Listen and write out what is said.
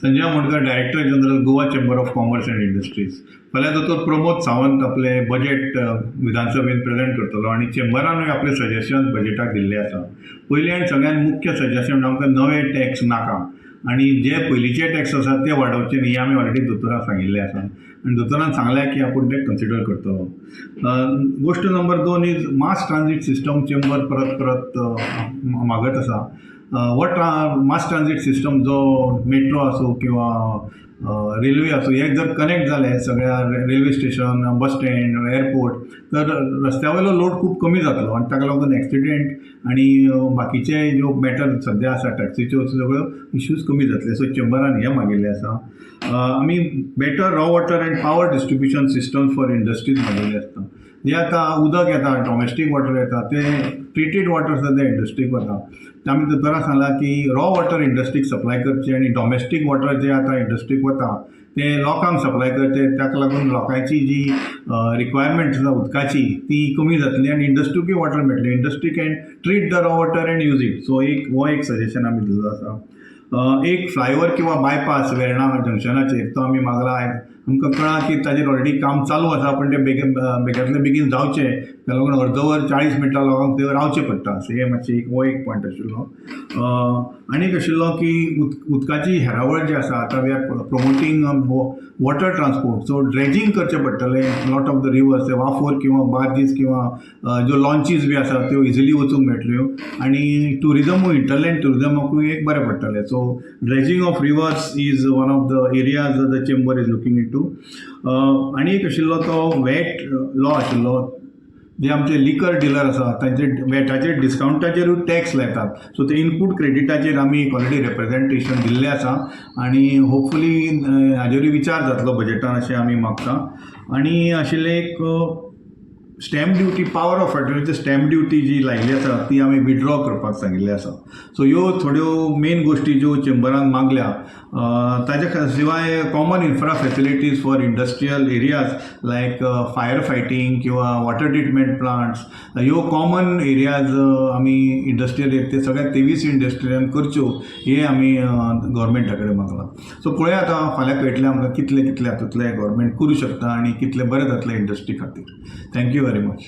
Sanjay Amonkar, director general, Goa chamber of commerce and industries. फाल्यां दोतोर प्रमोद सावंत आपले बजेट विधानसभेत प्रेजेंट करतलो आनी चेंबरानूय आपले सजेशन बजेटाक दिल्ले आसा. पयलीं आनी सगळ्यात मुख्य सजेशन आमकां नवे टॅक्स नाका आनी जे पयलींचे टॅक्स आसात ते वाडोवचे न्ही, आमी ऑलरेडी दोतोराक सांगिल्लें आसा आनी दोतोरान सांगल्या की आपूण ते कन्सिडर करतलो. गोष्ट number 2 is mass transit system. Chamber परत परत मागत आसा. मास ट्रान्झीट सिस्टम जो मेट्रो आसूं किंवा रेल्वे आसूं, हे जर कनेक्ट जाले सगळ्या railway station, bus stand, airport, तर रस्त्या वयलो लोड खूब कमी जातलो आनी ताका लागून एक्सिडेंट आनी बाकीचे ज्यो मॅटर सद्या आसा टॅक्सीच्यो सगळ्यो इश्यूज कमी जातले. सो चेंबरान हे मागिल्लें आसा. आमी better raw water and power distribution systems for industries मागिल्ले आसता. जे आतां उदक येता, डॉमेस्टीक वॉटर येता, ते ट्रिटेड वॉटर आसा ते इंडस्ट्रीक वता. आमी दोतोराक सांगला की रॉ वॉटर इंडस्ट्रीक सप्लाय करचे आनी डॉमेस्टीक वॉटर जे आतां इंडस्ट्रीक वता ते लोकांक सप्लाय करचे. ताका लागून लोकांची जी रिक्वायरमेंट आसा उदकाची ती कमी जातली आनी इंडस्ट्रीकूय वॉटर मेळटलें. Industry can treat the raw water and use it. So हो एक सजेशन आमी दिल्लो आसा. एक फ्लायओवर किंवा बायपास वेर्णा जंक्शनाचेर तो आमी मागला. आमकां कळ्ळा की ताजेर ऑलरेडी काम चालू आसा, पण ते बेगींतले बेगीन जावचें, ताका लागून अर्दवर 40 मिनटां लोकांक थंय रावचें पडटा. सो हे मातशें एक पॉयंट आशिल्लो. आनीक आशिल्लो की उदकाची हेरावळ जी आसा, आतां we are promoting water transport. So dredging करचें पडटलें लॉट ऑफ द रिवर्स, वाफोर किंवा बार्जीस किंवा ज्यो लॉन्चीस बी आसा त्यो इजिली वचूंक मेळटल्यो आनी टुरिजमूय, इंटरलँड टुरिजमाकूय एक बरें पडटलें. So dredging of reverse is one of the areas the chamber is looking into. आनी एक आशिल्लो तो वॅट लॉ आशिल्लो. जे आमचे लिकर डीलर आसा तांचे वॅटाचेर डिस्कावंटाचेरूय टॅक्स लायतात. सो ते इनपूट क्रेडिटाचेर आमी ऑलरेडी रिप्रेझेंटेशन दिल्लें आसा आनी होपफुली हाजेरूय विचार जातलो बजेटान अशें आमी मागता. आनी आशिल्लें एक स्टॅम्प ड्युटी, पॉवर ऑफ अटॉर्नीची स्टॅम्प ड्युटी जी लायिल्ली आसा ती आमी विड्रॉ करपाक सांगिल्लें आसा. सो ह्यो थोड्यो मेन गोश्टी ज्यो चेंबरान मागल्या. ताच्या शिवाय common infra facilities for industrial areas like fire fighting किंवा वॉटर ट्रिटमेंट प्लांट्स, ह्यो कॉमन एरियाज आमी इंडस्ट्रियल ते सगळ्या 23 इंडस्ट्रियन करच्यो, हे आमी गव्हर्मेंटा कडेन मागला. सो पळया आतां फाल्यां कळटलें आमकां कितले हातूंतले गव्हर्मेंट करूं शकता आनी कितलें बरें जातलें इंडस्ट्री खातीर. Thank you very much.